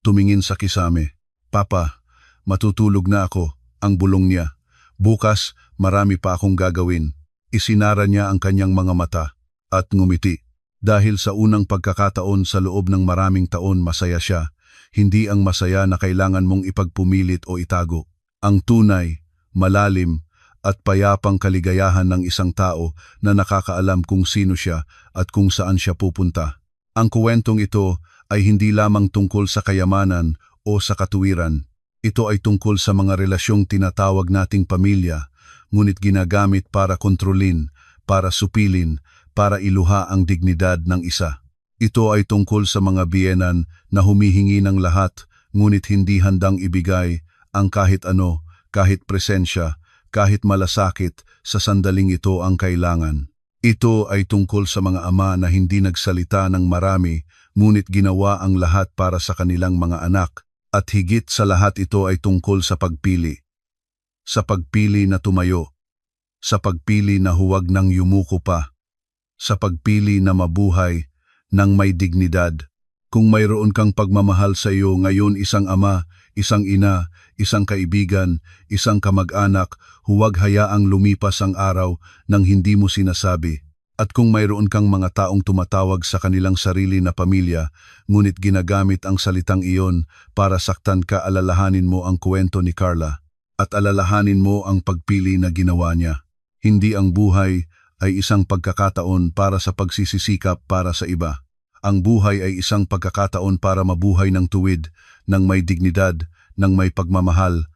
tumingin sa kisame. Papa, matutulog na ako, ang bulong niya. Bukas, marami pa akong gagawin. Isinara niya ang kanyang mga mata at ngumiti. Dahil sa unang pagkakataon sa loob ng maraming taon masaya siya, hindi ang masaya na kailangan mong ipagpumilit o itago. Ang tunay, malalim, at payapang kaligayahan ng isang tao na nakakaalam kung sino siya at kung saan siya pupunta. Ang kuwentong ito ay hindi lamang tungkol sa kayamanan o sa katuwiran. Ito ay tungkol sa mga relasyong tinatawag nating pamilya, ngunit ginagamit para kontrolin, para supilin, para iluha ang dignidad ng isa. Ito ay tungkol sa mga biyenan na humihingi ng lahat, ngunit hindi handang ibigay ang kahit ano, kahit presensya, kahit malasakit, sa sandaling ito ang kailangan. Ito ay tungkol sa mga ama na hindi nagsalita ng marami, ngunit ginawa ang lahat para sa kanilang mga anak. At higit sa lahat ito ay tungkol sa pagpili. Sa pagpili na tumayo. Sa pagpili na huwag nang yumuko pa. Sa pagpili na mabuhay ng may dignidad. Kung mayroon kang pagmamahal sa iyo ngayon, isang ama, isang ina, isang kaibigan, isang kamag-anak, huwag hayaang lumipas ang araw nang hindi mo sinasabi. At kung mayroon kang mga taong tumatawag sa kanilang sarili na pamilya, ngunit ginagamit ang salitang iyon para saktan ka, alalahanin mo ang kwento ni Carla. At alalahanin mo ang pagpili na ginawa niya. Hindi ang buhay ay isang pagkakataon para sa pagsisikap para sa iba. Ang buhay ay isang pagkakataon para mabuhay ng tuwid, ng may dignidad, ng may pagmamahal,